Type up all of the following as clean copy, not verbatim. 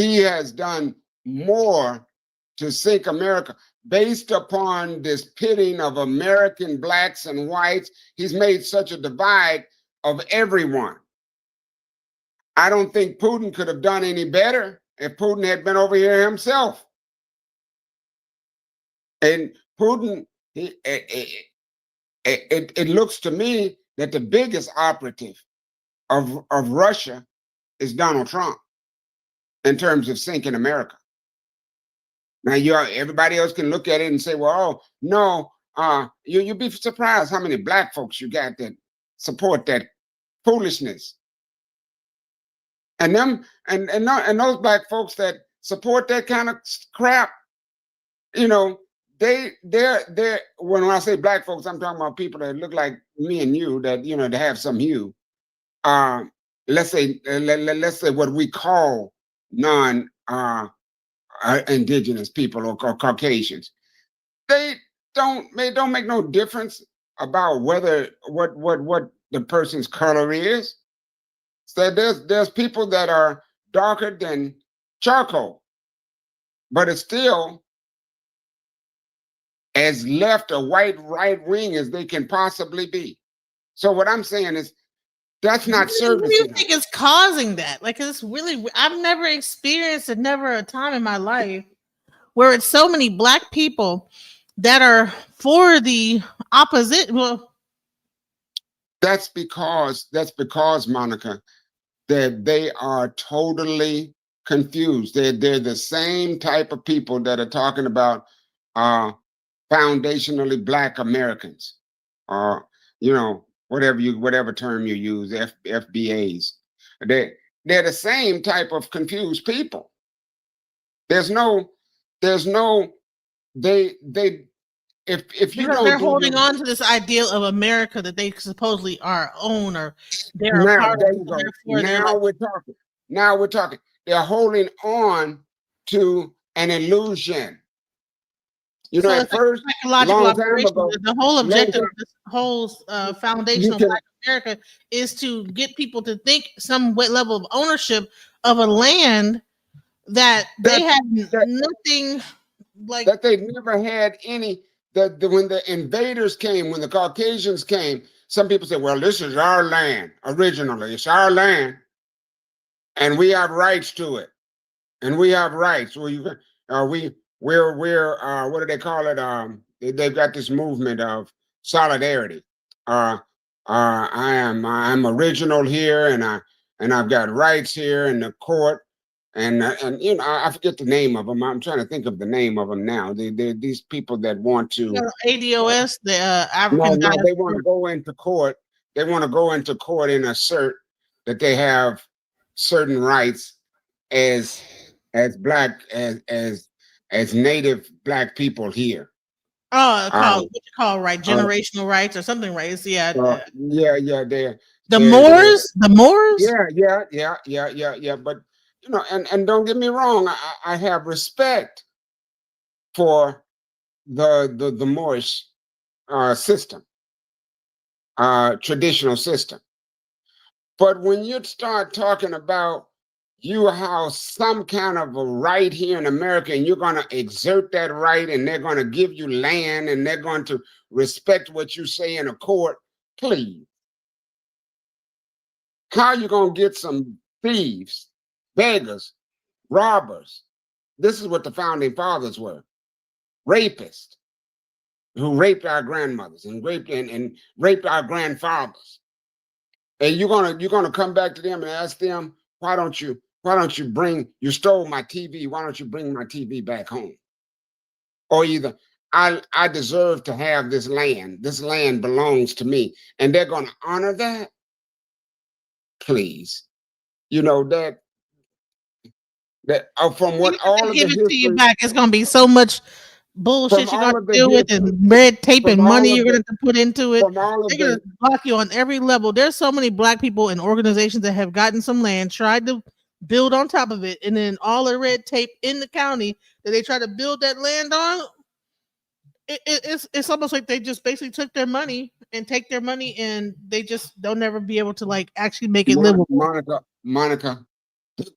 He has done more to sink America based upon this pitting of American blacks and whites. He's made such a divide of everyone. I don't think Putin could have done any better if Putin had been over here himself. And Putin, it looks to me that the biggest operative of Russia is Donald Trump in terms of sinking America. Now, everybody else can look at it and say, well, oh, no, you'd be surprised how many black folks you got that support that foolishness. And those black folks that support that kind of crap, you know, they're when I say black folks, I'm talking about people that look like me and you, that, you know, to have some hue. Let's say what we call non indigenous people or Caucasians. They don't make no difference about whether what the person's color is. So there's people that are darker than charcoal, but it's still as left or white right wing as they can possibly be. So what I'm saying is that's not service. What do you think is causing that? Like, it's really, I've never experienced it, never a time in my life where it's so many black people that are for the opposite. Well, that's because Monica, that they are totally confused. They're the same type of people that are talking about foundationally black Americans, you know, whatever term you use, FBAs. They're the same type of confused people. There's no they if you don't, they're holding on to this ideal of America that they supposedly are own, or they're a part of. Now we're talking. They're holding on to an illusion. You know, at first, long time ago, the whole objective of this whole foundational Black America is to get people to think some level of ownership of a land that they have nothing like. That they never had any. When the invaders came, when the Caucasians came, some people said, well, this is our land originally. It's our land, and we have rights to it. And we have rights. We're what do they call it? They've got this movement of solidarity. I'm original here, and I've got rights here in the court. And you know, I forget the name of them. I'm trying to think of the name of them now. They're these people that want to ADOS, the African. No, they want to go into court. They want to go into court and assert that they have certain rights as black as native black people here. Oh, what you call right? Generational rights or something, right? It's, yeah. They're the Moors. The Moors. Yeah. But you know, and don't get me wrong, I have respect for the Moorish system, traditional system. But when you start talking about you have some kind of a right here in America, and you're going to exert that right, and they're going to give you land, and they're going to respect what you say in a court, please. How are you going to get some thieves, beggars, robbers? This is what the founding fathers were. Rapists who raped our grandmothers and raped our grandfathers. And you're gonna come back to them and ask them, why don't you you stole my TV, why don't you bring my TV back home? Or either I deserve to have this land belongs to me, and they're gonna honor that? Please. You know, that from what all of the give it to you back, it's gonna be so much bullshit you're gonna deal with, and red tape and money you're gonna have to put into it. They're gonna block you on every level. There's so many black people and organizations that have gotten some land, tried to build on top of it, and then all the red tape in the county that they try to build that land on. It's almost like they just basically took their money and they just don't ever be able to like actually make it livable. Monica,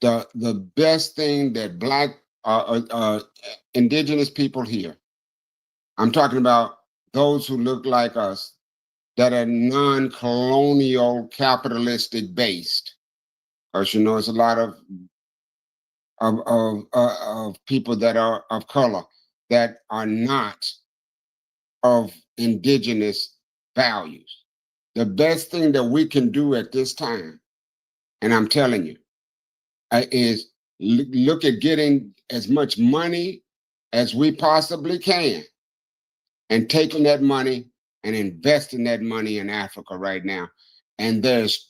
the best thing that Black indigenous people here, I'm talking about those who look like us, that are non-colonial capitalistic based. Because it's a lot of people that are of color that are not of indigenous values. The best thing that we can do at this time, and I'm telling you, is look at getting as much money as we possibly can and taking that money and investing that money in Africa right now. And there's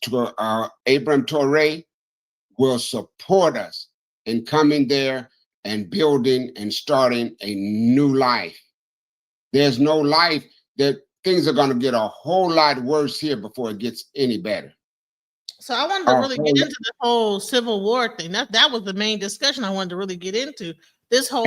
Abraham Toure will support us in coming there and building and starting a new life. There's no life that things are going to get a whole lot worse here before it gets any better. So I wanted to really get into the whole Civil War thing. That was the main discussion I wanted to really get into. This whole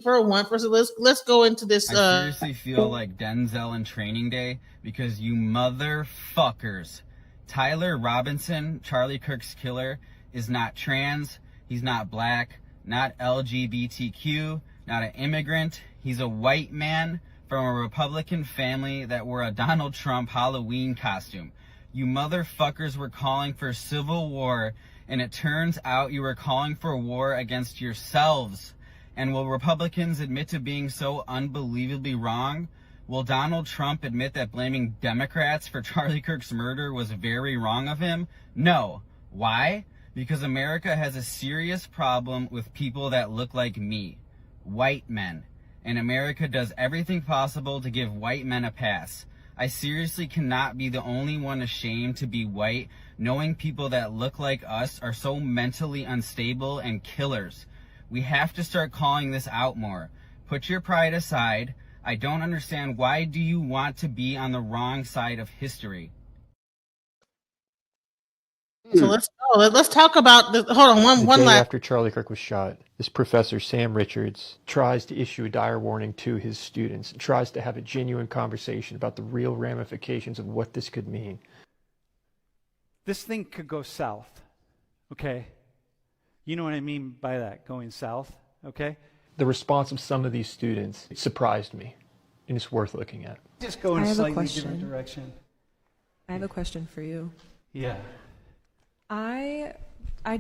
for one. First, let's go into this. I seriously feel like Denzel in Training Day because you motherfuckers. Tyler Robinson, Charlie Kirk's killer, is not trans. He's not black, not LGBTQ, not an immigrant. He's a white man from a Republican family that wore a Donald Trump Halloween costume. You motherfuckers were calling for civil war, and it turns out you were calling for war against yourselves. And will Republicans admit to being so unbelievably wrong? Will Donald Trump admit that blaming Democrats for Charlie Kirk's murder was very wrong of him? No. Why? Because America has a serious problem with people that look like me, white men. And America does everything possible to give white men a pass. I seriously cannot be the only one ashamed to be white, knowing people that look like us are so mentally unstable and killers. We have to start calling this out more. Put your pride aside. I don't understand, why do you want to be on the wrong side of history? So let's talk about this. Hold on, one day last. After Charlie Kirk was shot, this professor, Sam Richards, tries to issue a dire warning to his students, tries to have a genuine conversation about the real ramifications of what this could mean. This thing could go south, okay? You know what I mean by that, going south, okay? The response of some of these students surprised me, and it's worth looking at. Just go in a slightly different direction. I have a question for you. Yeah. I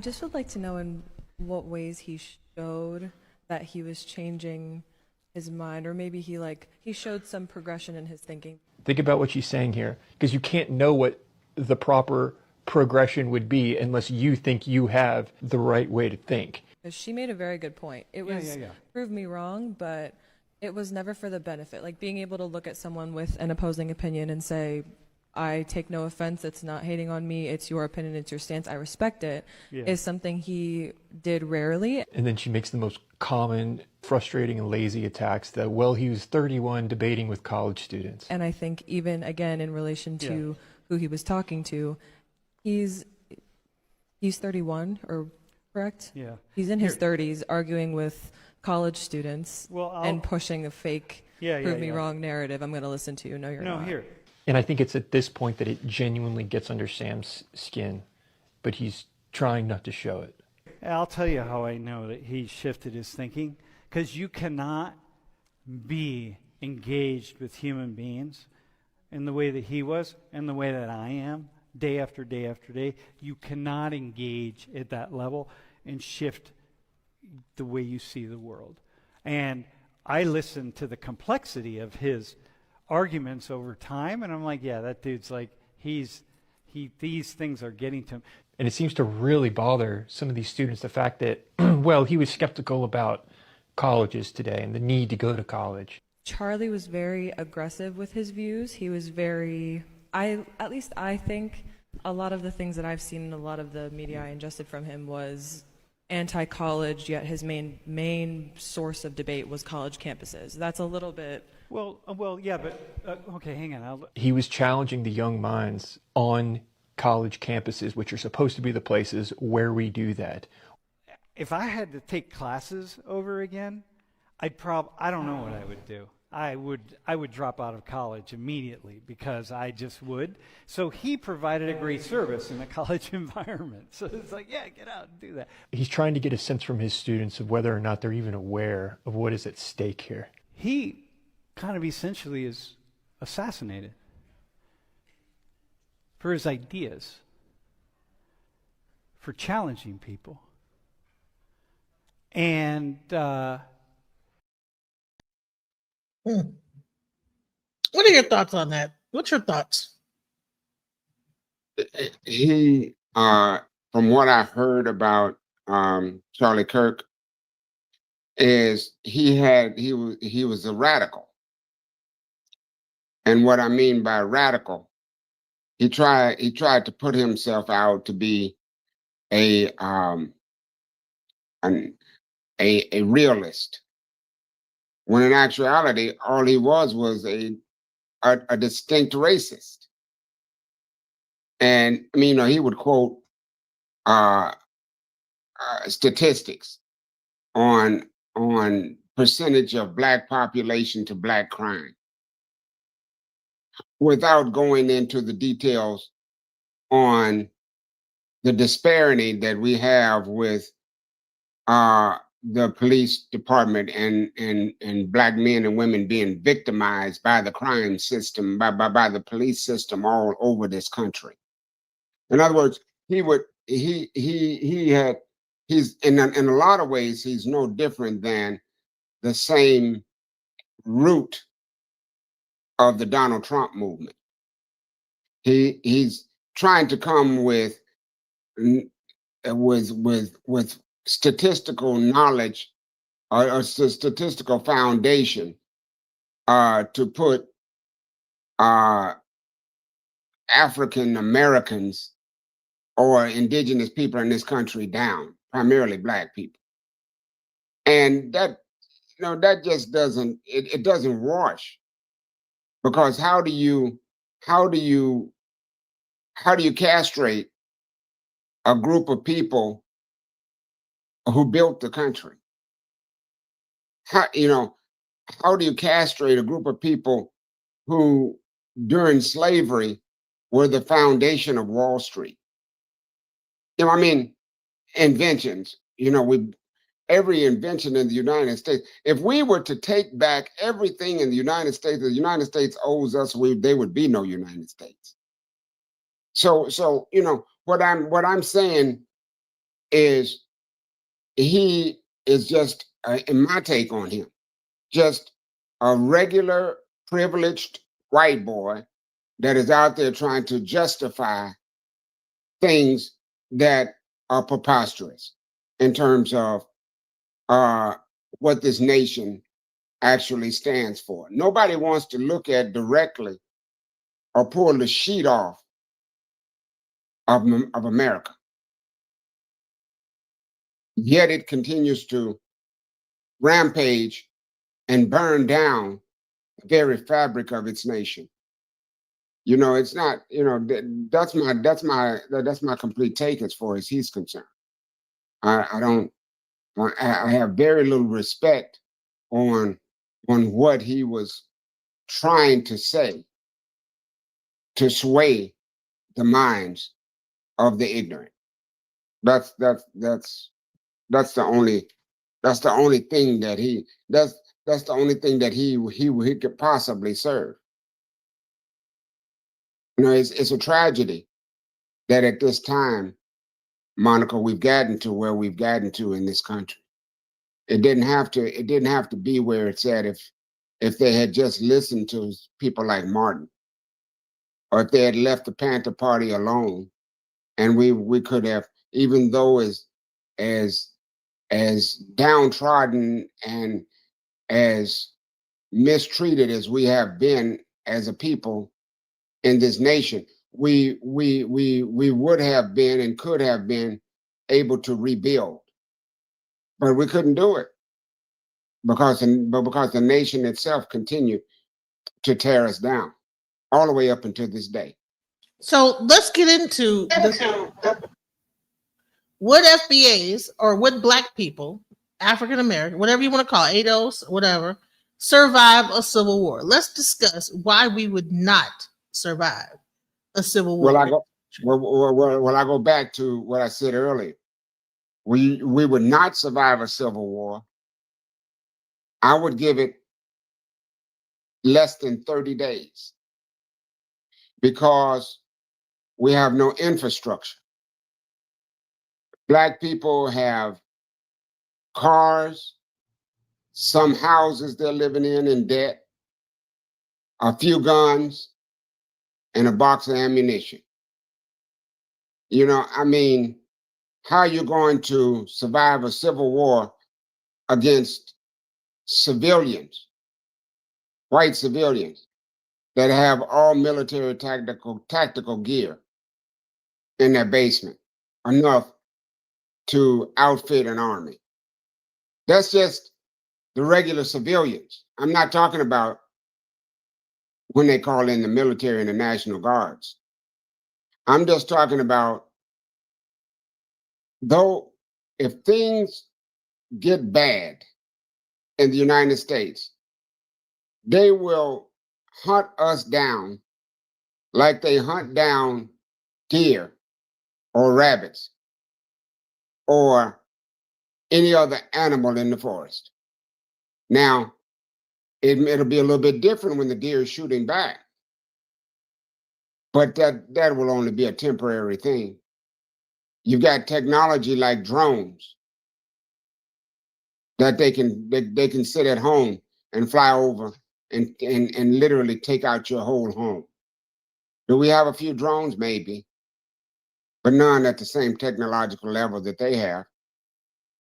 just would like to know in what ways he showed that he was changing his mind, or maybe he showed some progression in his thinking. Think about what she's saying here, because you can't know what the proper progression would be unless you think you have the right way to think. She made a very good point. It was prove me wrong, but it was never for the benefit. Like being able to look at someone with an opposing opinion and say, I take no offense, it's not hating on me, it's your opinion, it's your stance, I respect it, is something he did rarely. And then she makes the most common, frustrating, and lazy attacks that, well, he was 31 debating with college students. And I think even, again, in relation to who he was talking to, he's 31, or correct? Yeah. He's in his 30s arguing with college students and pushing a fake prove me wrong narrative. I'm going to listen to you. No, you're not. Here. And I think it's at this point that it genuinely gets under Sam's skin, but he's trying not to show it. I'll tell you how I know that he shifted his thinking, because you cannot be engaged with human beings in the way that he was and the way that I am, day after day after day. You cannot engage at that level and shift the way you see the world. And I listened to the complexity of his arguments over time, and I'm like, yeah, that dude's like, these things are getting to him. And it seems to really bother some of these students, the fact that, well, he was skeptical about colleges today and the need to go to college. Charlie was very aggressive with his views. He was very, at least I think, a lot of the things that I've seen in a lot of the media I ingested from him was anti-college, yet his main source of debate was college campuses. That's a little bit... Well, yeah, but, okay, hang on. He was challenging the young minds on college campuses, which are supposed to be the places where we do that. If I had to take classes over again, I don't know what I would do. I would drop out of college immediately because I just would. So he provided a great service in a college environment. So it's like, yeah, get out and do that. He's trying to get a sense from his students of whether or not they're even aware of what is at stake here. He kind of essentially is assassinated for his ideas, for challenging people. And what are your thoughts on that? What's your thoughts? He, from what I heard about Charlie Kirk, is he was a radical. And what I mean by radical, he tried to put himself out to be a realist, when in actuality all he was a distinct racist. And I mean, he would quote statistics on percentage of black population to black crime, without going into the details on the disparity that we have with the police department and black men and women being victimized by the crime system, by the police system all over this country. In other words, he's in a lot of ways, he's no different than the same root of the Donald Trump movement. He's trying to come with statistical knowledge or statistical foundation to put African Americans or indigenous people in this country down, primarily black people. And that, that just doesn't, it doesn't wash. Because how do you castrate a group of people who built the country? How do you castrate a group of people who during slavery were the foundation of Wall Street? Inventions, every invention in the United States, if we were to take back everything in the United States owes us, there would be no United States. So what I'm saying is, he is just, in my take on him, just a regular privileged white boy that is out there trying to justify things that are preposterous in terms of what this nation actually stands for. Nobody wants to look at directly or pull the sheet off of America. Yet it continues to rampage and burn down the very fabric of its nation. It's not, that's my complete take as far as he's concerned. I have very little respect on what he was trying to say to sway the minds of the ignorant. That's the only thing that that's the only thing that he could possibly serve. It's a tragedy that at this time, Monica, we've gotten to where we've gotten to in this country. It didn't have to be where it's at if they had just listened to people like Martin, or if they had left the Panther Party alone, and we could have, even though as downtrodden and as mistreated as we have been as a people in this nation, we would have been and could have been able to rebuild, but we couldn't do it because the nation itself continued to tear us down all the way up until this day. So let's get into what FBAs or what Black people, African American, whatever you want to call it, ADOS, whatever, survive a civil war. Let's discuss why we would not survive a civil war. Well, I go back to what I said earlier. We would not survive a civil war. I would give it less than 30 days because we have no infrastructure. Black people have cars, some houses they're living in debt, a few guns, and a box of ammunition. You know, I mean, how are you going to survive a civil war against civilians, white civilians, that have all military tactical gear in their basement, enough to outfit an army? That's just the regular civilians. I'm not talking about when they call in the military and the National Guards. I'm just talking about, though, if things get bad in the United States, they will hunt us down like they hunt down deer or rabbits or any other animal in the forest. Now, it'll be a little bit different when the deer is shooting back, but that will only be a temporary thing. You've got technology like drones that they can sit at home and fly over and literally take out your whole home. Do we have a few drones? Maybe, but none at the same technological level that they have.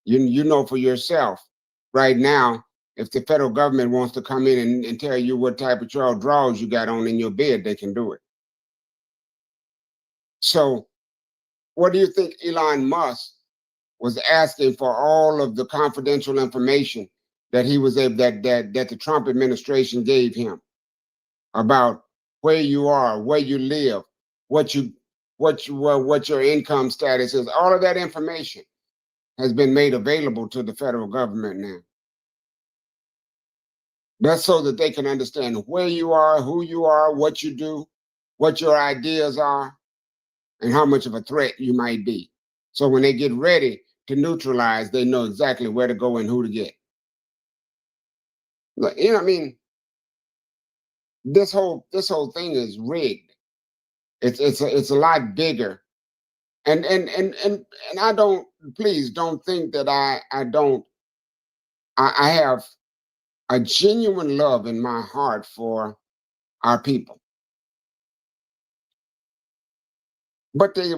You know for yourself right now, if the federal government wants to come in and tell you what type of drawers you got on in your bed, they can do it. So what do you think Elon Musk was asking for all of the confidential information that he was able that the Trump administration gave him about where you are, where you live, what your income status is? All of that information has been made available to the federal government now. That's so that they can understand where you are, who you are, what you do, what your ideas are, and how much of a threat you might be. So when they get ready to neutralize, they know exactly where to go and who to get. You know, I mean, this whole thing is rigged. It's a lot bigger. And I don't, please don't think that I have a genuine love in my heart for our people. But they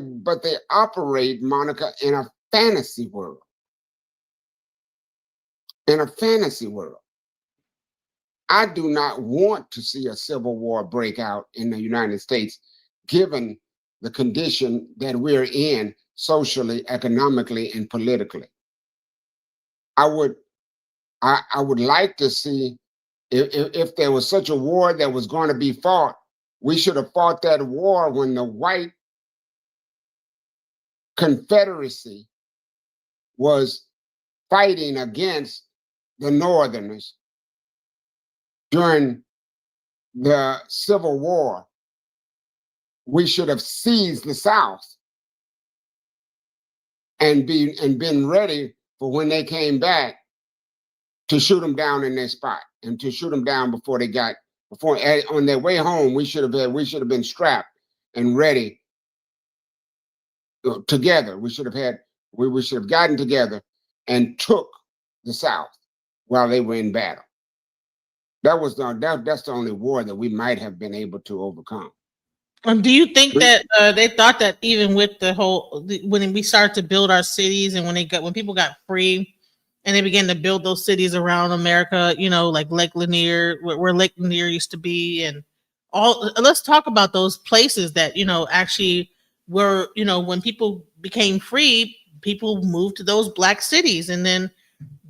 operate, Monica, in a fantasy world. In a fantasy world. I do not want to see a civil war break out in the United States, given the condition that we're in socially, economically, and politically. I would like to see if there was such a war that was going to be fought, we should have fought that war when the white Confederacy was fighting against the Northerners during the Civil War. We should have seized the South and been ready for when they came back to shoot them down in their spot and to shoot them down before on their way home. We should have been strapped and ready together. We should have gotten together and took the South while they were in battle. That's the only war that we might have been able to overcome. Do you think that they thought that even with when we started to build our cities and when people got free and they began to build those cities around America, you know, like Lake Lanier, where Lake Lanier used to be, and let's talk about those places that, you know, actually were, you know, when people became free, people moved to those black cities, and then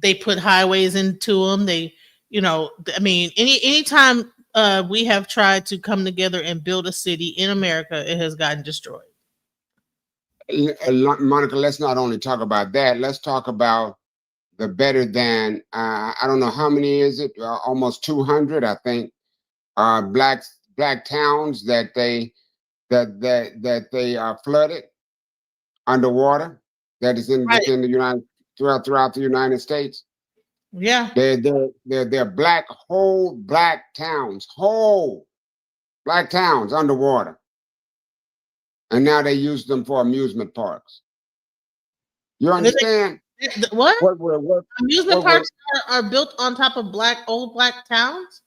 they put highways into them. They, you know, I mean, anytime we have tried to come together and build a city in America, it has gotten destroyed. Monica, let's not only talk about that. Let's talk about the better than I don't know how many is it, almost 200, I think, black towns that they flooded underwater. That is in Right. within the United throughout the United States. Yeah. They're whole black towns underwater, and now they use them for amusement parks. You understand? What? What Amusement parks are built on top of old black towns?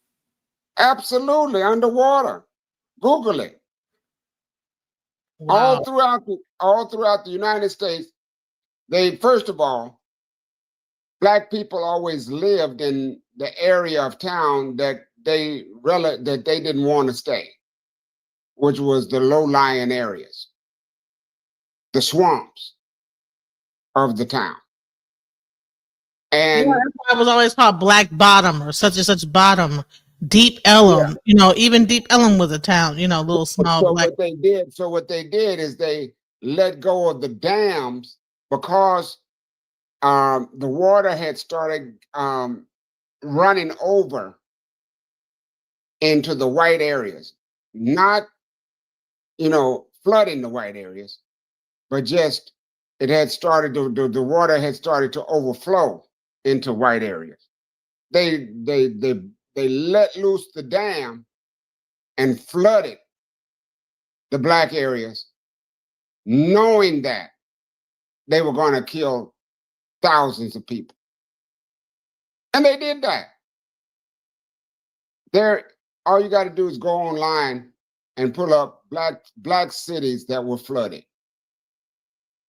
Absolutely, underwater. Google it. Wow. All throughout the United States, they first of all, black people always lived in the area of town that they didn't want to stay, which was the low-lying areas, the swamps of the town. And that's why it was always called Black Bottom or such and such bottom. Deep Ellum, even Deep Ellum was a town, little small. So what they did is they let go of the dams because the water had started running over into the white areas, not flooding the white areas, but just it had started the water had started to overflow into white areas. They let loose the dam and flooded the black areas, knowing that they were going to kill thousands of people. And they did that. All you got to do is go online and pull up black cities that were flooded,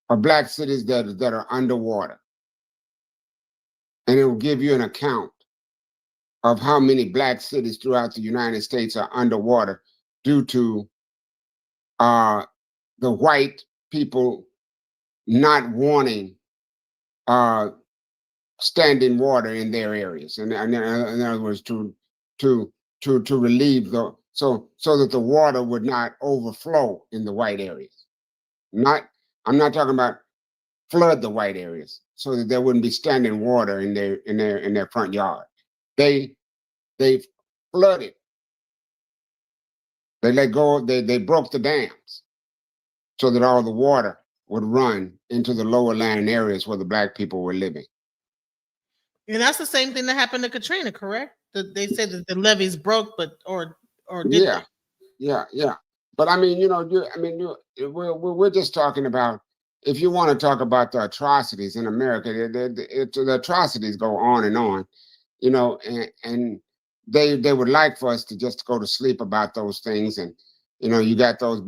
or black cities that are underwater. And it will give you an account of how many black cities throughout the United States are underwater due to the white people not wanting standing water in their areas. And in other words, to relieve so that the water would not overflow in the white areas. I'm not talking about flood the white areas so that there wouldn't be standing water in their front yard. They flooded. They let go. They broke the dams so that all the water would run into the lower lying areas where the black people were living. And that's the same thing that happened to Katrina, correct? They said that the levees broke, or did yeah. But I mean, we're just talking about, if you want to talk about the atrocities in America, the atrocities go on, and they would like for us to just go to sleep about those things. And you got those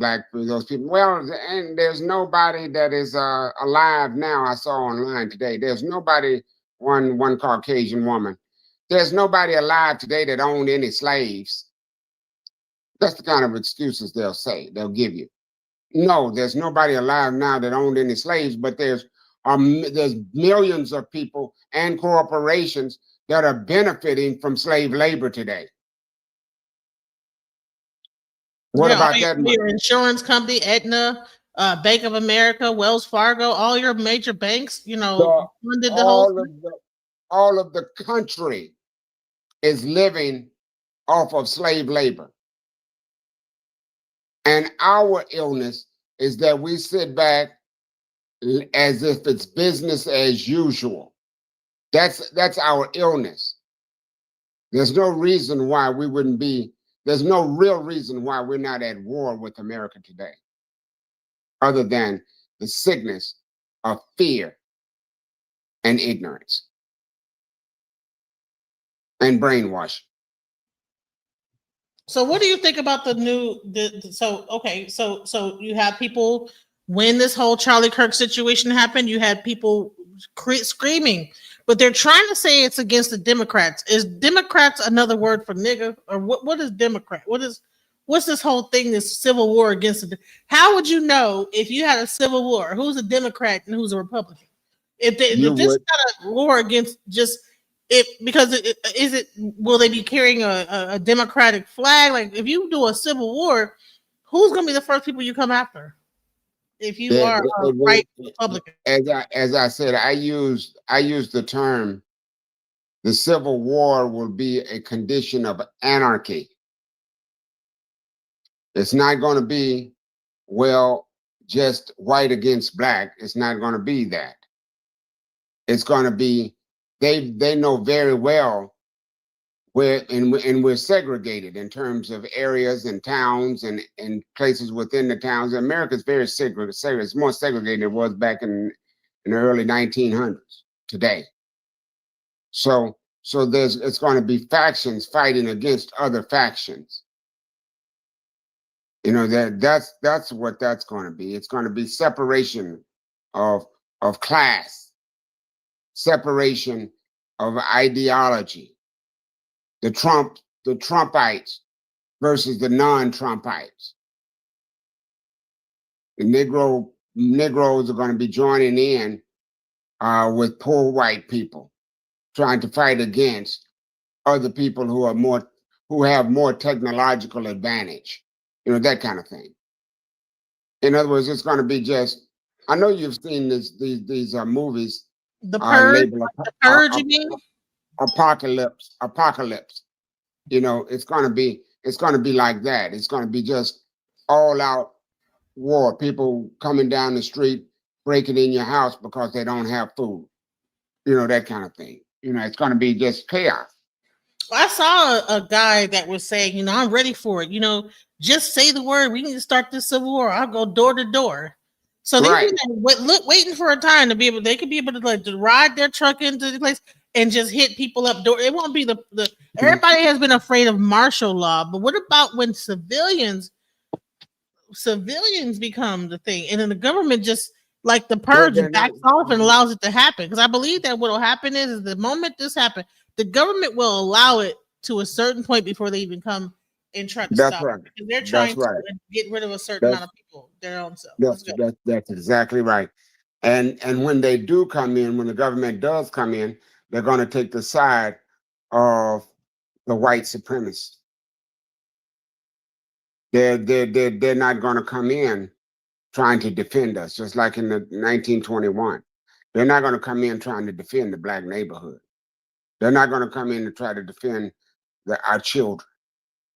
people. Well, and there's nobody that is alive now. I saw online today. There's nobody. One Caucasian woman. There's nobody alive today that owned any slaves. That's the kind of excuses they'll give you. No, there's nobody alive now that owned any slaves, but there's millions of people and corporations that are benefiting from slave labor today. What about that? Your insurance company, Aetna, Bank of America, Wells Fargo, all your major banks, funded the whole thing. All of the country is living off of slave labor. And our illness is that we sit back as if it's business as usual. That's our illness. There's no reason why there's no real reason why we're not at war with America today, other than the sickness of fear and ignorance and brainwashing. So what do you think about so you have people, when this whole Charlie Kirk situation happened, you had people screaming, but they're trying to say it's against the Democrats. Is Democrats another word for nigga? Or what is Democrat? What's this whole thing, this civil war against how would you know if you had a civil war who's a Democrat and who's a Republican? If this is not a war against just will they be carrying a Democratic flag? Like, if you do a civil war, who's going to be the first people you come after? if you are a right Republican. As I said, I used the term, the Civil War will be a condition of anarchy. It's not going to be, well, just white against black. It's not going to be that. It's going to be, they know very well where, and we're segregated in terms of areas and towns and places within the towns. America's very segregated. It's more segregated than it was back in the early 1900s today. So it's going to be factions fighting against other factions. You know, that's what that's going to be. It's going to be separation of class, separation of ideology. The Trumpites versus the non-Trumpites. The Negroes are going to be joining in with poor white people, trying to fight against other people who have more technological advantage. You know, that kind of thing. In other words, it's going to be just, I know you've seen these movies. The Purge, the Purge, you mean? Apocalypse. You know, it's going to be like that. It's going to be just all out war. People coming down the street, breaking in your house because they don't have food. You know, that kind of thing. You know, it's going to be just chaos. I saw a guy that was saying, you know, I'm ready for it. You know, just say the word. We need to start this civil war. I'll go door to door. So they're waiting for a time to be able. They could be able to like to ride their truck into the place and just hit people up door. It won't be the everybody has been afraid of martial law, but what about when civilians become the thing, and then the government just like the Purge backs off and allows it to happen? Because I believe that what will happen is the moment this happens, the government will allow it to a certain point before they even come and try to stop it. Because they're trying to get rid of a certain amount of people, their own self. That's exactly right. And when they do come in, when the government does come in, they're going to take the side of the white supremacists. They're not going to come in trying to defend us, just like in the 1921. They're not going to come in trying to defend the black neighborhood. They're not going to come in to try to defend our children.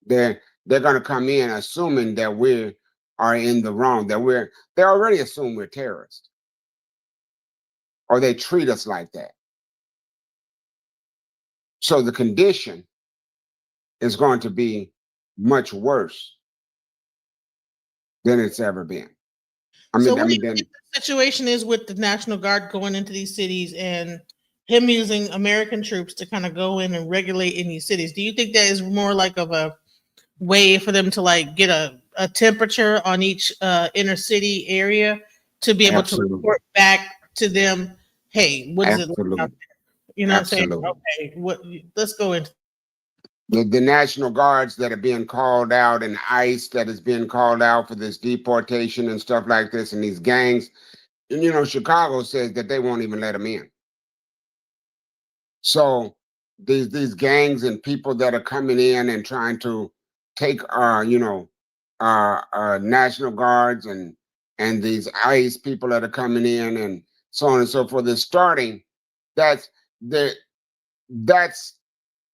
They're going to come in assuming that we are in the wrong, that they already assume we're terrorists, or they treat us like that. So the condition is going to be much worse than it's ever been. What do you think the situation is with the National Guard going into these cities and him using American troops to kind of go in and regulate in these cities? Do you think that is more like of a way for them to like get a temperature on each inner city area to be able to report back to them, hey, what is it like out there? You know what I'm saying? Okay, let's go into the National Guards that are being called out, and ICE that is being called out for this deportation and stuff like this, and these gangs. And you know, Chicago says that they won't even let them in. So these gangs and people that are coming in and trying to take National Guards and these ICE people that are coming in and so on and so forth. They're starting. That's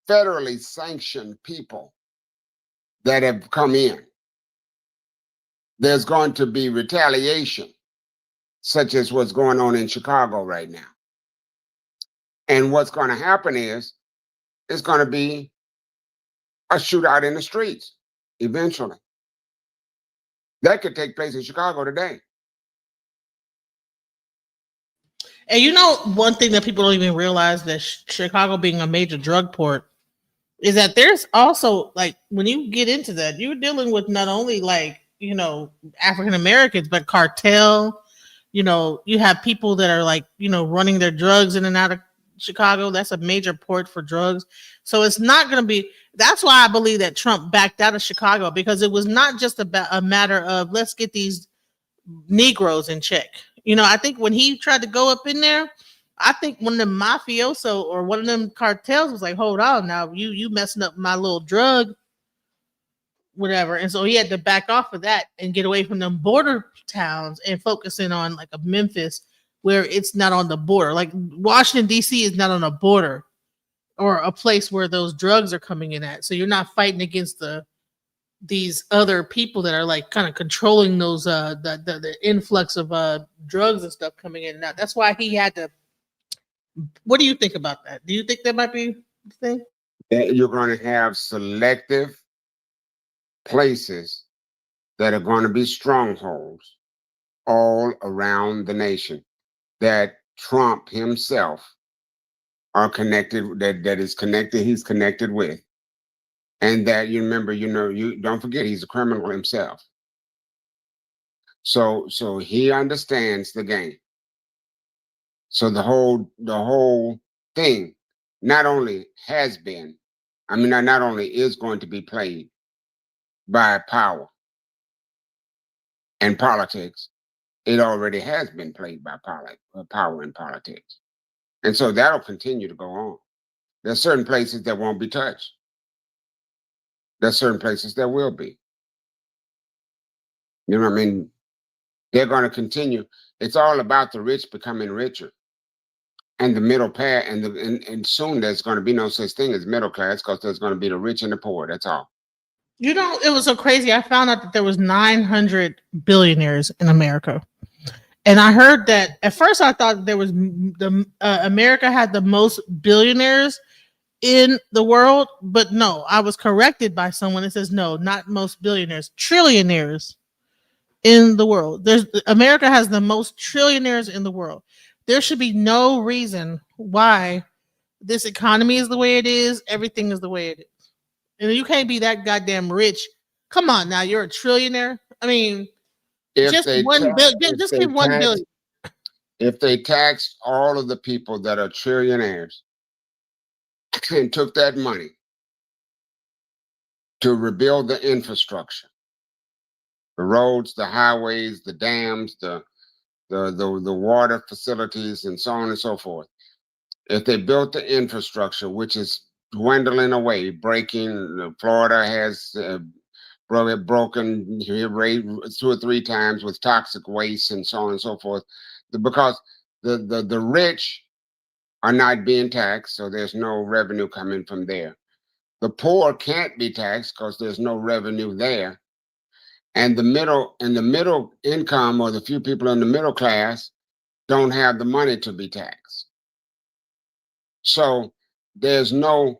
federally sanctioned people that have come in. There's going to be retaliation, such as what's going on in Chicago right now. And what's going to happen is it's going to be a shootout in the streets eventually. That could take place in Chicago today. And you know, one thing that people don't even realize, that Chicago being a major drug port, is that there's also, like, when you get into that, you're dealing with not only like, you know, African Americans, but cartel. You know, you have people that are like, you know, running their drugs in and out of Chicago. That's a major port for drugs. So it's not going to be, that's why I believe that Trump backed out of Chicago, because it was not just about a matter of let's get these Negroes in check. You know, I think when he tried to go up in there, I think one of them mafioso or one of them cartels was like, hold on now, you messing up my little drug whatever. And so he had to back off of that and get away from them border towns and focus in on like a Memphis where it's not on the border. Like Washington, D.C. is not on a border or a place where those drugs are coming in at. So you're not fighting against these other people that are like kind of controlling those the influx of drugs and stuff coming in and out. That's why he had to. What do you think about that? Do you think that might be the thing? That you're going to have selective places that are going to be strongholds all around the nation that Trump himself are connected, he's connected with. And that you remember, you don't forget he's a criminal himself. So he understands the game. So the whole thing not only has been, not only is going to be played by power and politics, it already has been played by power and politics. And so that'll continue to go on. There's certain places that won't be touched. There's certain places that will be. You know what I mean? They're going to continue. It's all about the rich becoming richer. And the middle pair, and soon there's going to be no such thing as middle class because there's going to be the rich and the poor. That's all. You know, it was so crazy. I found out that there was 900 billionaires in America. And I heard that at first I thought there was America had the most billionaires in the world, but no, I was corrected by someone that says no, not most billionaires, trillionaires in the world. America has the most trillionaires in the world. There should be no reason why this economy is the way it is. Everything is the way it is. And you can't be that goddamn rich. Come on now, you're a trillionaire. I mean, just give 1 billion. If they taxed all of the people that are trillionaires and took that money to rebuild the infrastructure, the roads, the highways, the dams, the water facilities, and so on and so forth. If they built the infrastructure, which is dwindling away, breaking, Florida has broken 2 or 3 times with toxic waste and so on and so forth, because the rich are not being taxed, so there's no revenue coming from there. The poor can't be taxed because there's no revenue there. And the middle income, or the few people in the middle class, don't have the money to be taxed. So there's no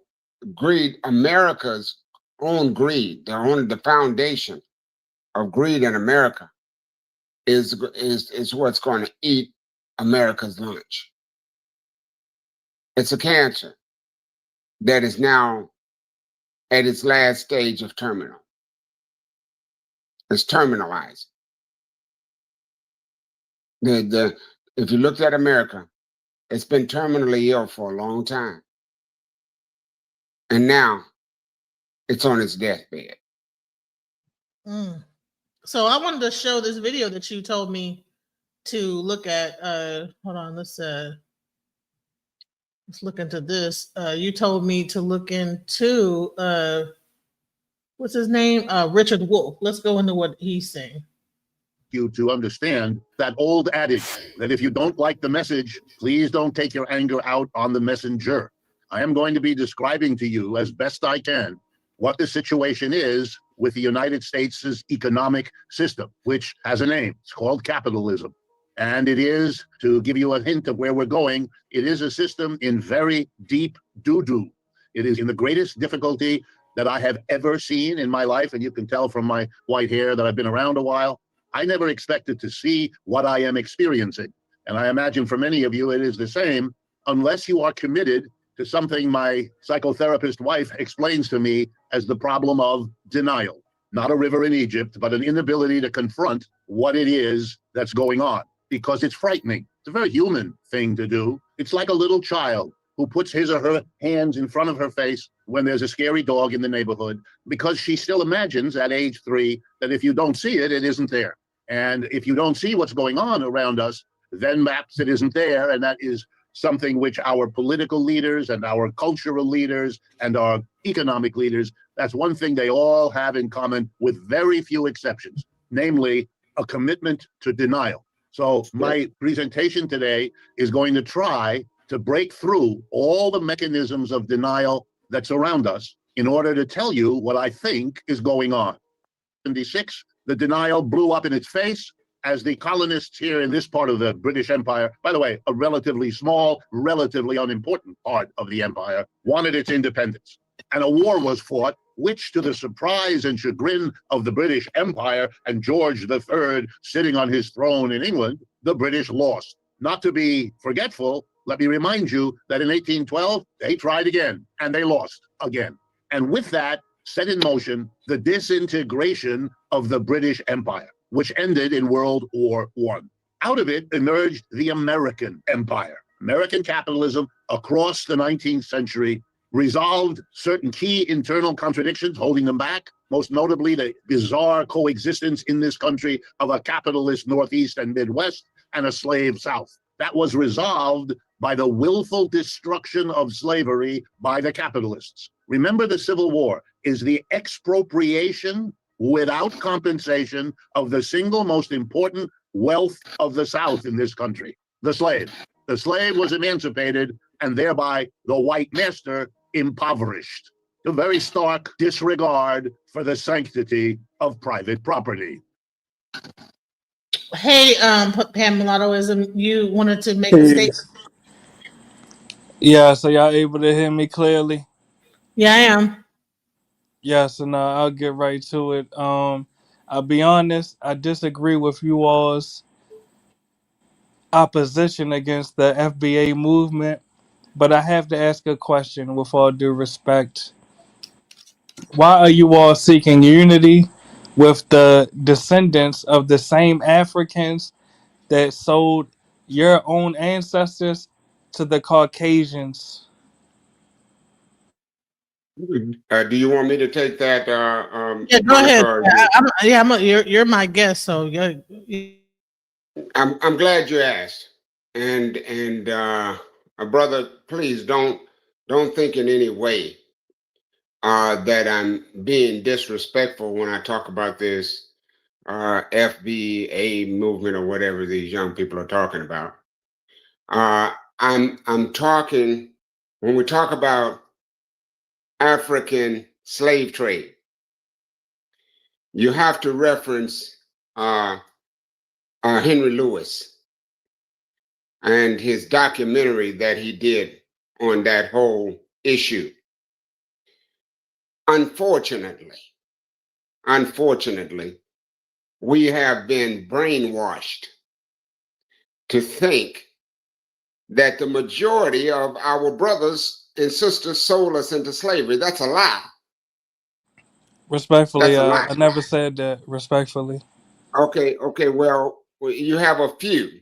greed. America's own greed, the foundation of greed in America is what's going to eat America's lunch. It's a cancer that is now at its last stage of terminal. It's terminalized. If you looked at America, it's been terminally ill for a long time. And now it's on its deathbed. So I wanted to show this video that you told me to look at. Hold on, let's look into this. You told me to look into what's his name? Richard Wolff. Let's go into what he's saying. You to understand that old adage that if you don't like the message, please don't take your anger out on the messenger. I am going to be describing to you as best I can what the situation is with the United States' economic system, which has a name. It's called capitalism. And it is, to give you a hint of where we're going, it is a system in very deep doo-doo. It is in the greatest difficulty that I have ever seen in my life. And you can tell from my white hair that I've been around a while. I never expected to see what I am experiencing. And I imagine for many of you, it is the same, unless you are committed to something my psychotherapist wife explains to me as the problem of denial. Not a river in Egypt, but an inability to confront what it is that's going on, because it's frightening. It's a very human thing to do. It's like a little child who puts his or her hands in front of her face when there's a scary dog in the neighborhood, because she still imagines at age 3 that if you don't see it, it isn't there. And if you don't see what's going on around us, then perhaps it isn't there. And that is something which our political leaders and our cultural leaders and our economic leaders, that's one thing they all have in common with very few exceptions, namely a commitment to denial. So my presentation today is going to try to break through all the mechanisms of denial that surround us in order to tell you what I think is going on. 1976, the denial blew up in its face as the colonists here in this part of the British Empire, by the way, a relatively small, relatively unimportant part of the empire, wanted its independence. And a war was fought, which, to the surprise and chagrin of the British Empire and George III sitting on his throne in England, the British lost. Not to be forgetful, let me remind you that in 1812, they tried again, and they lost again. And with that, set in motion the disintegration of the British Empire, which ended in World War I. Out of it emerged the American Empire. American capitalism across the 19th century resolved certain key internal contradictions holding them back, most notably the bizarre coexistence in this country of a capitalist Northeast and Midwest and a slave South. That was resolved by the willful destruction of slavery by the capitalists. Remember, the Civil War is the expropriation without compensation of the single most important wealth of the South in this country, the slave. The slave was emancipated and thereby the white master impoverished. A very stark disregard for the sanctity of private property. Hey, Pam Mulattoism, you wanted to make a statement? Yeah, so y'all able to hear me clearly? Yeah, I am. Yes, and I'll get right to it. I'll be honest, I disagree with you all's opposition against the FBA movement, but I have to ask a question with all due respect. Why are you all seeking unity with the descendants of the same Africans that sold your own ancestors to the Caucasians? Do you want me to take that, Yeah, go ahead. Monica? You're my guest, so yeah. I'm glad you asked, and brother, please don't think in any way that I'm being disrespectful when I talk about this FBA movement or whatever these young people are talking about. I'm talking when we talk about African slave trade. You have to reference Henry Lewis and his documentary that he did on that whole issue. Unfortunately, we have been brainwashed to think that the majority of our brothers and sisters sold us into slavery. That's a lie. Respectfully, That's a lie. I never said that. Respectfully. Okay. Well, you have a few,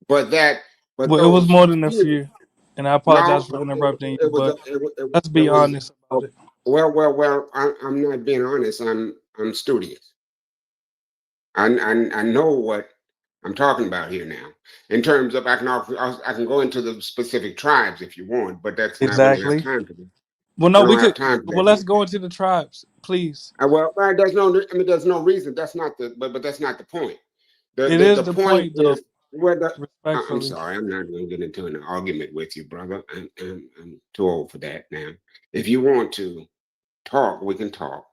but it was more than a few, and I apologize for interrupting you. But let's be honest about it. Well. I'm not being honest. I'm studious. I know what I'm talking about here now. In terms of, I can go into the specific tribes if you want, but that's not. Exactly. We don't have time for that. Well, no, we could. Well, let's go into the tribes, please. Well, there's no. I mean, there's no reason. That's not the. But that's not the point. It is the point, though. I'm sorry. I'm not going to get into an argument with you, brother. I'm too old for that now. If you want to talk, we can talk.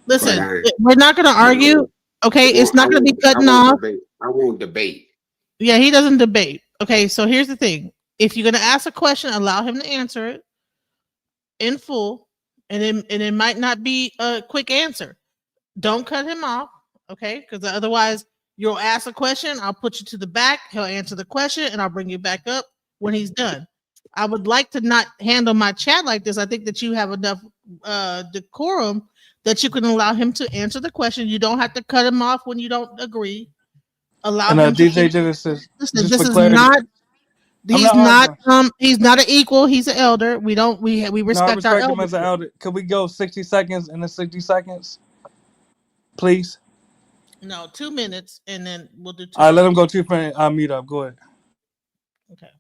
Listen, we're not going to argue. Okay, it's not going to be cutting off. I won't debate. Yeah, he doesn't debate. Okay, so here's the thing. If you're going to ask a question, allow him to answer it in full, and it might not be a quick answer. Don't cut him off, okay? Because otherwise, you'll ask a question, I'll put you to the back, he'll answer the question, and I'll bring you back up when he's done. I would like to not handle my chat like this. I think that you have enough decorum that you can allow him to answer the question. You don't have to cut him off when you don't agree. Allow him to DJ Genesis. Listen, this is not. He's not an equal. He's an elder. We respect our him as an elder. Could we go 60 seconds and then 60 seconds, please? No, 2 minutes, and then we'll do 2 All right, let him go 2 minutes. I'll mute up. Go ahead. Okay.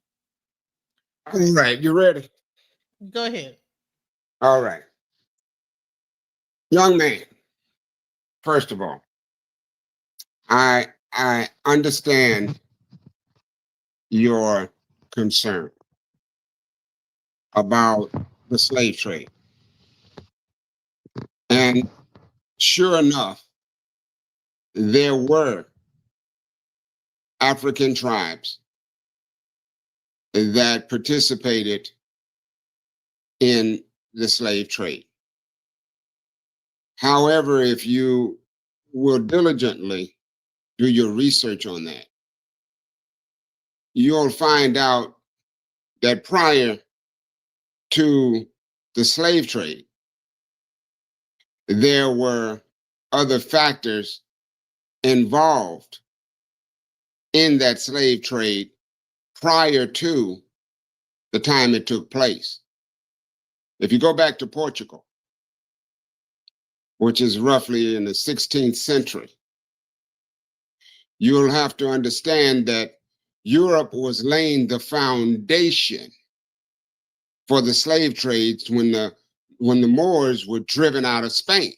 All right, you ready? Go ahead. All right. Young man, first of all, I understand your concern about the slave trade. And sure enough, there were African tribes that participated in the slave trade. However, if you will diligently do your research on that, you'll find out that prior to the slave trade, there were other factors involved in that slave trade prior to the time it took place. If you go back to Portugal, which is roughly in the 16th century, you'll have to understand that Europe was laying the foundation for the slave trades when the Moors were driven out of Spain.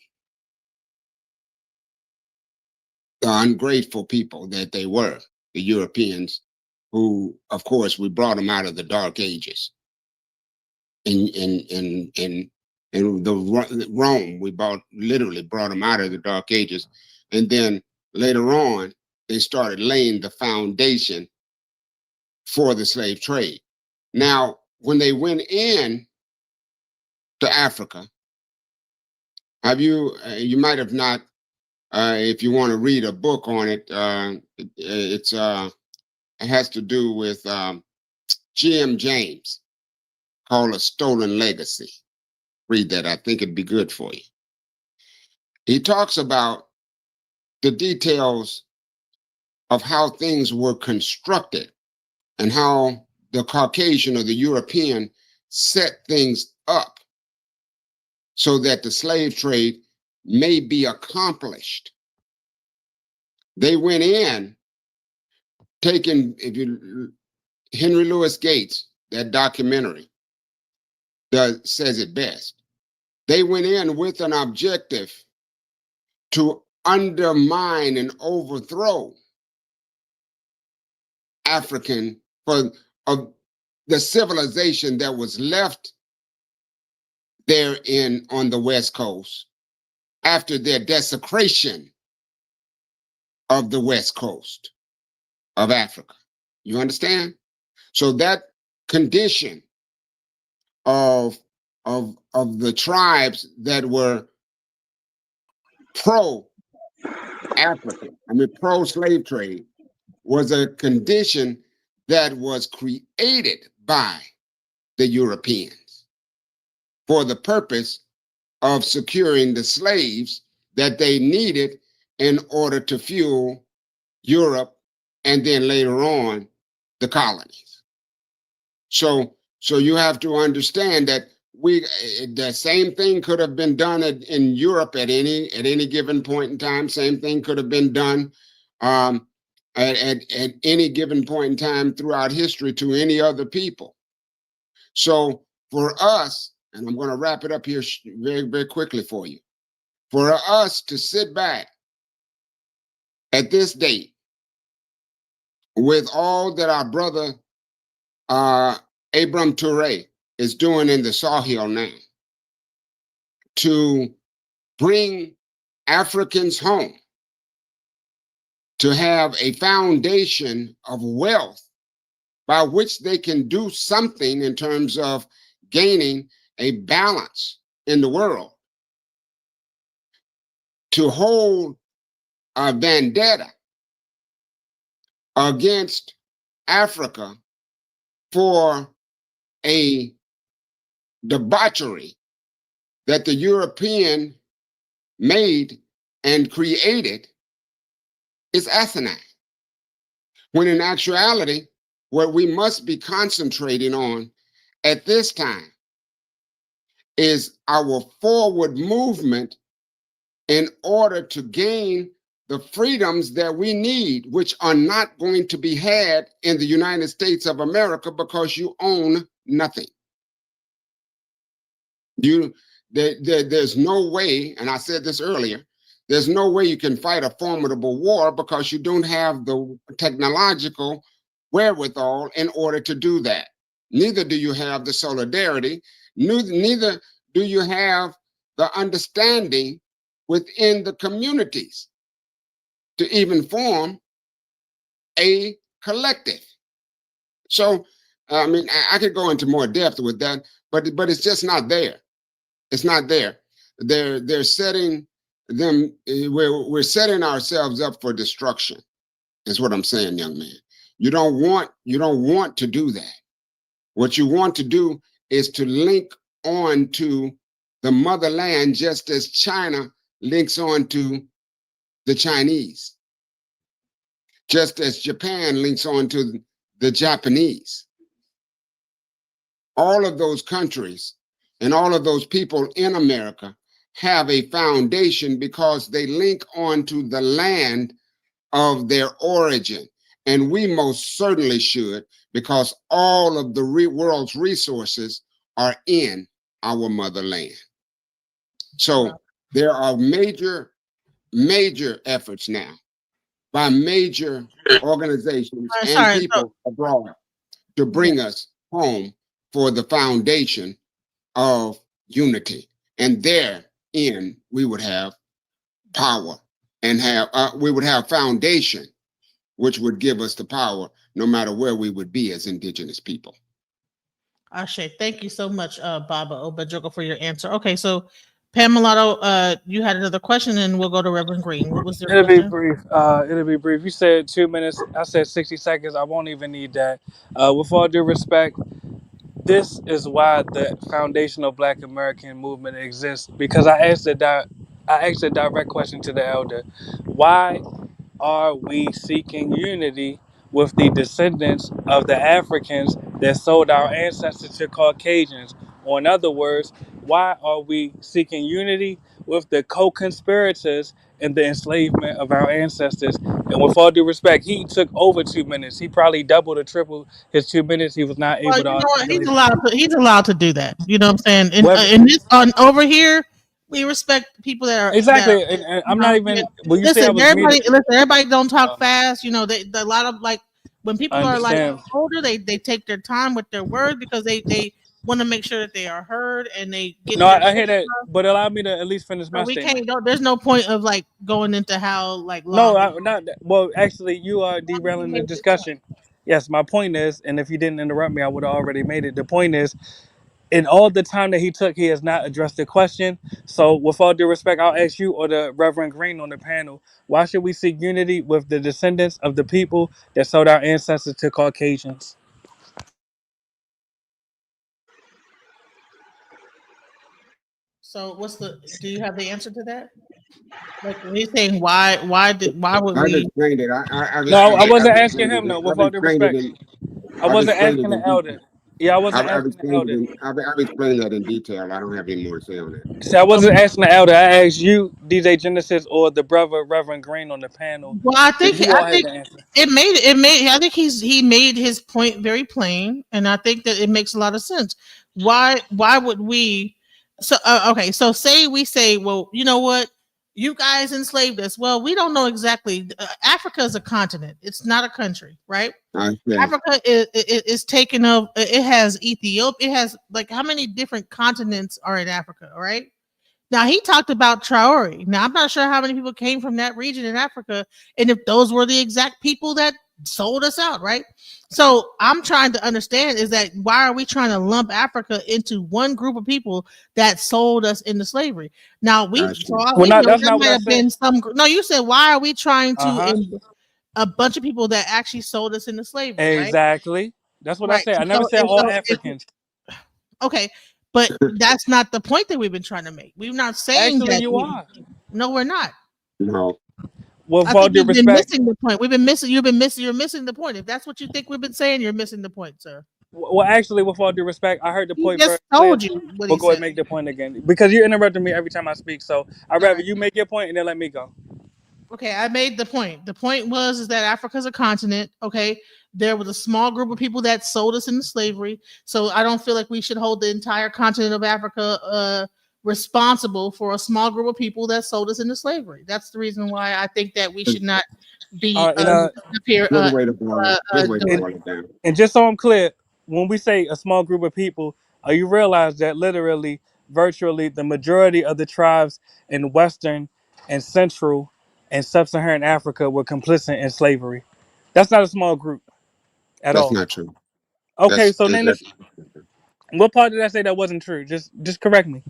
The ungrateful people that they were, the Europeans, who, of course, we brought them out of the Dark Ages. In Rome, we literally brought them out of the Dark Ages, and then later on, they started laying the foundation for the slave trade. Now, when they went in to Africa, you might have not, if you want to read a book on it, it has to do with G.M. James, called A Stolen Legacy. Read that. I think it'd be good for you. He talks about the details of how things were constructed and how the Caucasian or the European set things up so that the slave trade may be accomplished. They went in taking, Henry Louis Gates, that documentary, says it best. They went in with an objective to undermine and overthrow African of the civilization that was left there on the West Coast after their desecration of the West Coast of Africa. You understand? So that condition of the tribes that were pro-African, pro-slave trade, was a condition that was created by the Europeans for the purpose of securing the slaves that they needed in order to fuel Europe and then later on the colonies. So you have to understand that the same thing could have been done in Europe at any given point in time. Same thing could have been done at any given point in time throughout history to any other people. So for us, and I'm going to wrap it up here very, very quickly for you, for us to sit back at this date with all that our brother Abram Touré is doing in the Sahel now to bring Africans home, to have a foundation of wealth by which they can do something in terms of gaining a balance in the world, to hold a vendetta against Africa for a debauchery that the European made and created is asinine. When in actuality, what we must be concentrating on at this time is our forward movement in order to gain the freedoms that we need, which are not going to be had in the United States of America because you own nothing. There's no way, and I said this earlier, there's no way you can fight a formidable war because you don't have the technological wherewithal in order to do that. Neither do you have the solidarity, neither do you have the understanding within the communities to even form a collective. So, I mean, I could go into more depth with that, but it's just not there. It's not there. They're setting them. We're setting ourselves up for destruction. Is what I'm saying, young man. You don't want to do that. What you want to do is to link on to the motherland, just as China links on to the Chinese, just as Japan links on to the Japanese. All of those countries and all of those people in America have a foundation because they link on to the land of their origin. And we most certainly should, because all of the world's resources are in our motherland. So there are major efforts now by major organizations and people abroad to bring us home for the foundation of unity. And therein we would have power and we would have foundation, which would give us the power no matter where we would be as indigenous people. Ashe, thank you so much, Baba Obajogo, for your answer. Okay, so Pamela, you had another question, and we'll go to Reverend Green. What was your question? It'll be brief. It'll be brief. You said 2 minutes. I said 60 seconds. I won't even need that. With all due respect, this is why the foundational Black American movement exists. Because I asked a direct question to the elder. Why are we seeking unity with the descendants of the Africans that sold our ancestors to Caucasians? Or in other words, why are we seeking unity with the co-conspirators in the enslavement of our ancestors? And with all due respect, he took over 2 minutes. He probably doubled or tripled his 2 minutes. He was not able to articulate. He's allowed to do that. You know what I'm saying? And this over here, we respect people that are exactly. And I'm not even. Well, you say I was everybody don't talk fast. You know, a lot of like when people are like older, they take their time with their words because they want to make sure that they are heard and they get. No, I hear that, but allow me to at least finish my statement. There's no point of like going into how like long. No, not well. Actually, you are derailing the discussion. Yes, my point is, and if you didn't interrupt me, I would have already made it. The point is, in all the time that he took, he has not addressed the question. So, with all due respect, I'll ask you or the Reverend Green on the panel: why should we seek unity with the descendants of the people that sold our ancestors to Caucasians? So do you have the answer to that? Like when he's saying why would we? I explained it. I wasn't asking him though. With all due respect, I wasn't asking the elder. Yeah, I wasn't asking the elder. I've explained that in detail. I don't have any more to say on that. See, I wasn't asking the elder. I asked you, DJ Genesis, or the brother Reverend Green on the panel. Well, I think it made. I think he made his point very plain, and I think that it makes a lot of sense. Why would we? So okay, so we say, well, you know what? You guys enslaved us. Well, we don't know exactly. Africa is a continent. It's not a country, right? Africa is taken up. It has Ethiopia. It has like how many different continents are in Africa, right? Now he talked about Traore. Now I'm not sure how many people came from that region in Africa, and if those were the exact people that sold us out, right? So I'm trying to understand is that why are we trying to lump Africa into one group of people that sold us into slavery? Now you said why are we trying to a bunch of people that actually sold us into slavery? Exactly. Right? That's what I said. I never said all Africans. Okay. But that's not the point that we've been trying to make. We're not saying that you are. No, we're not. No. Well, I think you've been missing the point. You're missing the point. If that's what you think we've been saying, you're missing the point, sir. Well, actually, with all due respect, I heard the point. Just told you. We'll go ahead and make the point again because you interrupted me every time I speak. So I'd rather you make your point and then let me go. Okay, I made the point. The point was is that Africa's a continent. Okay, there was a small group of people that sold us into slavery. So I don't feel like we should hold the entire continent of Africa responsible for a small group of people that sold us into slavery. That's the reason why I think that we should not be Good way to boil it. Good way to boil it down. And just so I'm clear, when we say a small group of people, you realize that literally, virtually, the majority of the tribes in Western and Central and Sub-Saharan Africa were complicit in slavery. That's not a small group at That's all. not true. Okay, so then what part did I say that wasn't true? Just correct me.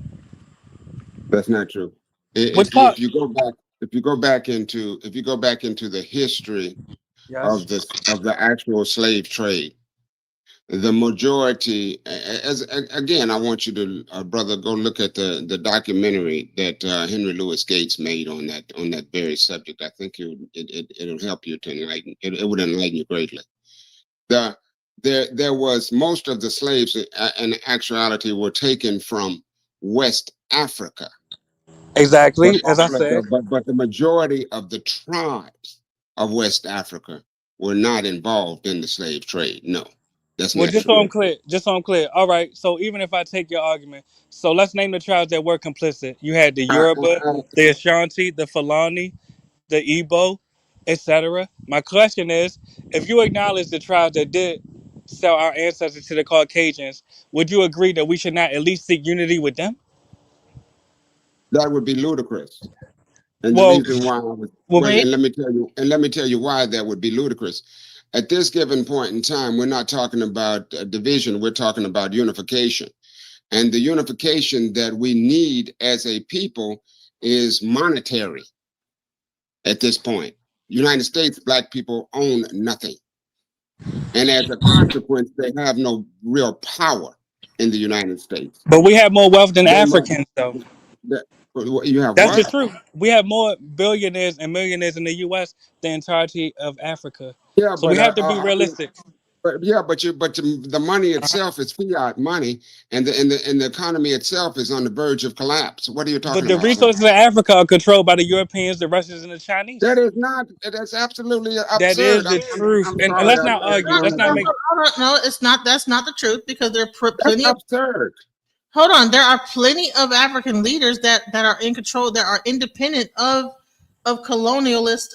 That's not true. Which part? If you go back into the history Yes. of the actual slave trade, the majority, again, I want you to, brother, go look at the documentary that Henry Louis Gates made on that very subject. I think it'll help you to enlighten. It would enlighten you greatly. There was most of the slaves in actuality were taken from West Africa. Exactly, as I said. But the majority of the tribes of West Africa were not involved in the slave trade. No, that's not Just true. so I'm clear. All right. So even if I take your argument, so let's name the tribes that were complicit. You had the Yoruba, the Ashanti, the Fulani, the Igbo, etc. My question is, if you acknowledge the tribes that did sell our ancestors to the Caucasians, would you agree that we should not at least seek unity with them? That would be ludicrous. And Well, the reason why and let me tell you why that would be ludicrous. At this given point in time, we're not talking about division, we're talking about unification. And the unification that we need as a people is monetary at this point. United States, black people own nothing. And as a consequence, they have no real power in the United States. But we have more wealth than Africans, though. You have That's what? the truth. We have more billionaires and millionaires in the U.S. than the entirety of Africa. Yeah, so we have to be realistic. But the money itself is fiat money, and the economy itself is on the verge of collapse. What are you talking about? But the resources of Africa are controlled by the Europeans, the Russians, and the Chinese. That is not. That's absolutely absurd. That is the truth. And let's not argue. Let's not make. No, it's not. That's not the truth because there are plenty of absurd. Hold on, there are plenty of African leaders that are in control, that are independent of colonialist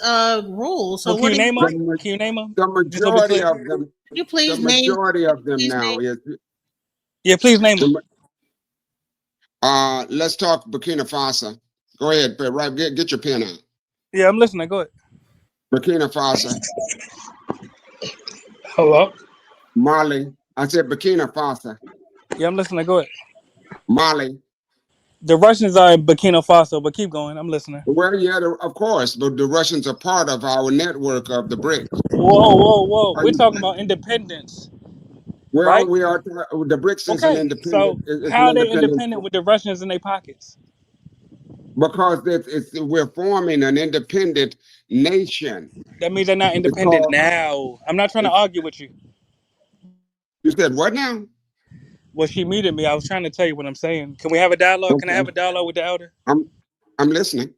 rules. So can you name them? Can you name them? The majority of them. You please the majority of them now is. Yeah, please name them. Let's talk Burkina Faso. Go ahead, right? Get your pen out. Yeah, I'm listening. Go ahead. Burkina Faso. Hello. Mali. I said Burkina Faso. Yeah, I'm listening. Go ahead. Mali. The Russians are in Burkina Faso, but keep going. I'm listening. Well, yeah, of course, but the Russians are part of our network of the BRICS. Whoa. We're talking about independence. Well, right? We are. The BRICS is an independent. So how are they independent with the Russians in their pockets? Because we're forming an independent nation. That means they're not independent now. I'm not trying to argue with you. You said what now? Well, she muted me. I was trying to tell you what I'm saying. Can we have a dialogue? Okay. Can I have a dialogue with the elder? I'm listening.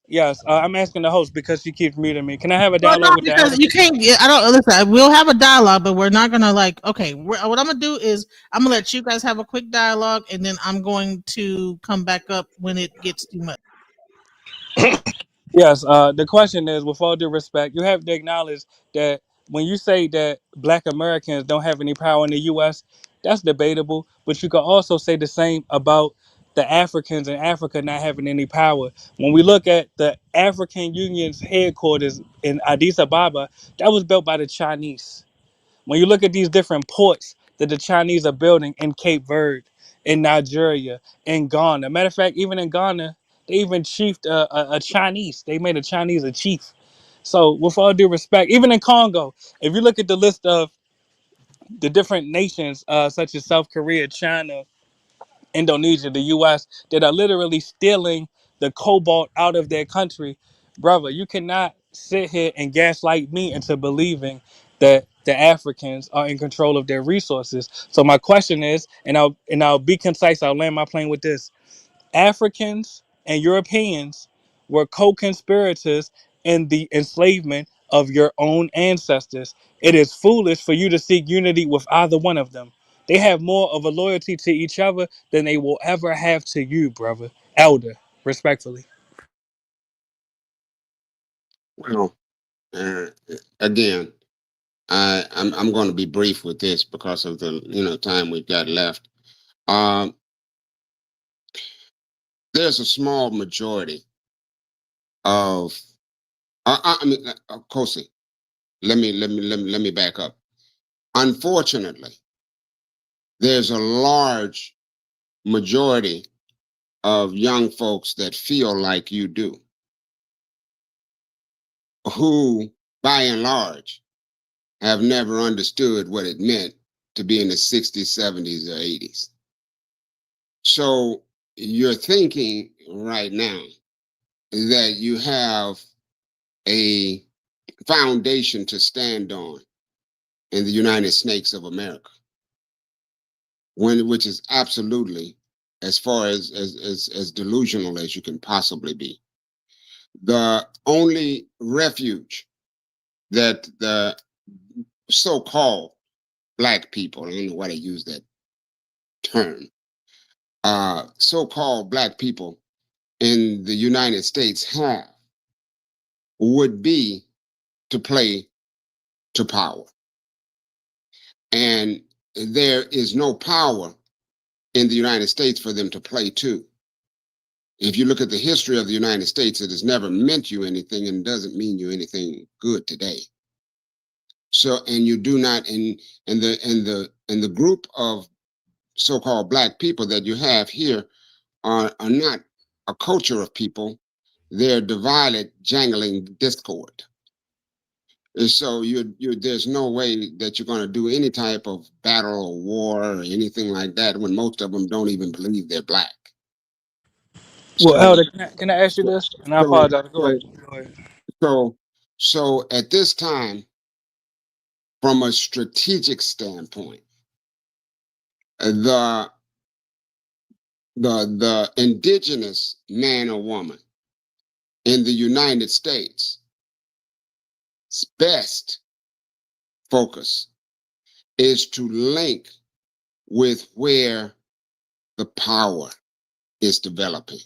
Yes, I'm asking the host because she keeps muting me. Can I have a dialogue with the elder? Because you can't. I don't listen. We'll have a dialogue, but we're not gonna Okay, what I'm gonna do is I'm gonna let you guys have a quick dialogue, and then I'm going to come back up when it gets too much. Yes. The question is, with all due respect, you have to acknowledge that when you say that Black Americans don't have any power in the U.S., that's debatable. But you can also say the same about the Africans in Africa not having any power. When we look at the African Union's headquarters in Addis Ababa, that was built by the Chinese. When you look at these different ports that the Chinese are building in Cape Verde, in Nigeria, in Ghana. Matter of fact, even in Ghana, they even chiefed a Chinese. They made a Chinese a chief. So with all due respect, even in Congo, if you look at the list of the different nations, such as South Korea, China, Indonesia, the U.S., that are literally stealing the cobalt out of their country, brother, you cannot sit here and gaslight me into believing that the Africans are in control of their resources. So my question is, and I'll be concise, I'll land my plane with this. Africans and Europeans were co-conspirators in the enslavement of your own ancestors. It is foolish for you to seek unity with either one of them. They have more of a loyalty to each other than they will ever have to you, brother. Elder, respectfully. Well, again, I'm going to be brief with this because of the time we've got left. Um, there's a small majority of I mean, Kosi, let me back up. Unfortunately, there's a large majority of young folks that feel like you do, who, by and large, have never understood what it meant to be in the 60s, 70s, or 80s. So you're thinking right now that you have a foundation to stand on in the United States of America, which is absolutely as far as delusional as you can possibly be. The only refuge that the so-called black people, I don't know why they use that term, so-called black people in the United States have would be to play to power. And there is no power in the United States for them to play to. If you look at the history of the United States, it has never meant you anything and doesn't mean you anything good today. So, and you do not in the group of so-called black people that you have here are not a culture of people. They're divided, jangling discord. And so there's no way that you're going to do any type of battle or war or anything like that when most of them don't even believe they're black. Well, So, Elder, can I ask you this? And I so, apologize. Go so, ahead. Go ahead. so at this time, from a strategic standpoint, the indigenous man or woman in the United States' best focus is to link with where the power is developing.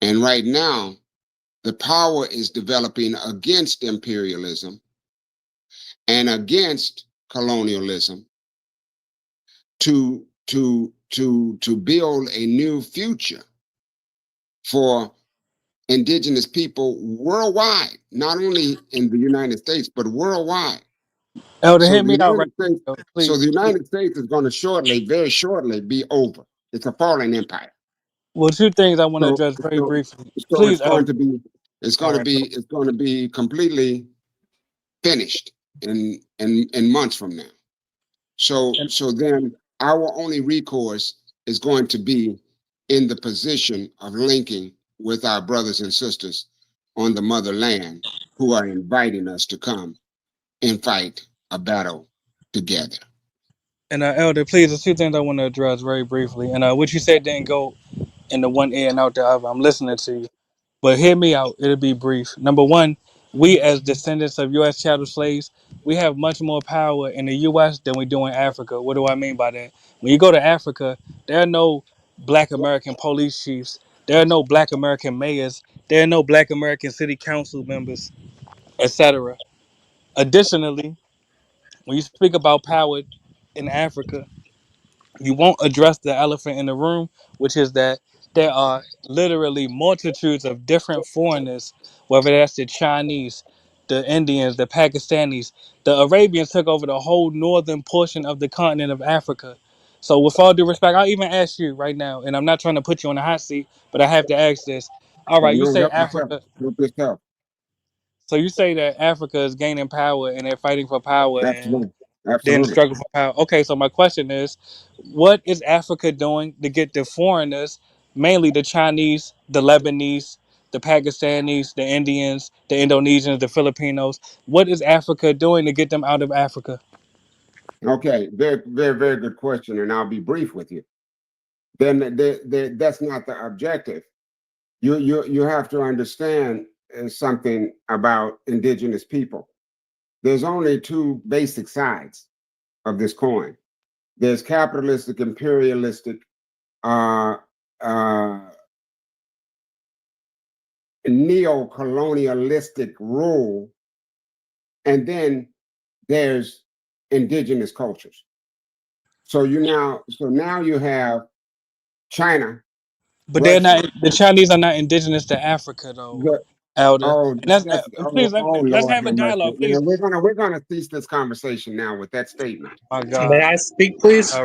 And right now, the power is developing against imperialism and against colonialism to build a new future for indigenous people worldwide, not only in the United States, but worldwide. Elder, So hear the me out United right States, now, so please. the United States is going to very shortly be over. It's a falling empire. Well, two things I want to So, address very so, briefly. so Please, Elder. All right. it's going to be completely finished in months from now. So then our only recourse is going to be in the position of linking with our brothers and sisters on the motherland who are inviting us to come and fight a battle together. And Elder, please, there's two things I want to address very briefly. And what you said didn't go in the one ear and out the other. I'm listening to you. But hear me out. It'll be brief. Number one, we as descendants of U.S. chattel slaves, we have much more power in the U.S. than we do in Africa. What do I mean by that? When you go to Africa, there are no black American police chiefs. There are no black American mayors. There are no black American city council members, etc. Additionally, when you speak about power in Africa, you won't address the elephant in the room, which is that there are literally multitudes of different foreigners, whether that's the Chinese, the Indians, the Pakistanis. The Arabians took over the whole northern portion of the continent of Africa. So, with all due respect, I'll even ask you right now, and I'm not trying to put you on the hot seat, but I have to ask this. All right, you No, say help yourself. Africa. Help yourself. So you say that Africa is gaining power and they're fighting for power and Absolutely. then the Absolutely. struggle for power. Okay, so my question is, what is Africa doing to get the foreigners, mainly the Chinese, the Lebanese, the Pakistanis, the Indians, the Indonesians, the Filipinos? What is Africa doing to get them out of Africa? Okay. Very, very, very good question. And I'll be brief with you. Then that's not the objective. You have to understand something about indigenous people. There's only two basic sides of this coin. There's capitalistic, imperialistic, neo-colonialistic rule, and then there's indigenous cultures. So now you have China, But Russia, they're not. The Chinese are not indigenous to Africa, though, Elder. And please, let's Lord have a have mercy. dialogue, Now, please. we're gonna cease this conversation now with that statement. My God. May I speak, please?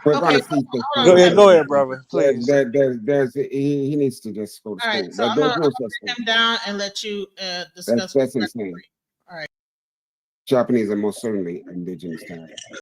We're gonna cease this. Go ahead, brother. Please. He needs to just go to All school. right, so I'm There's gonna no such thing. take him down and let you discuss. That's insane. All right. Japanese are most certainly indigenous to Africa.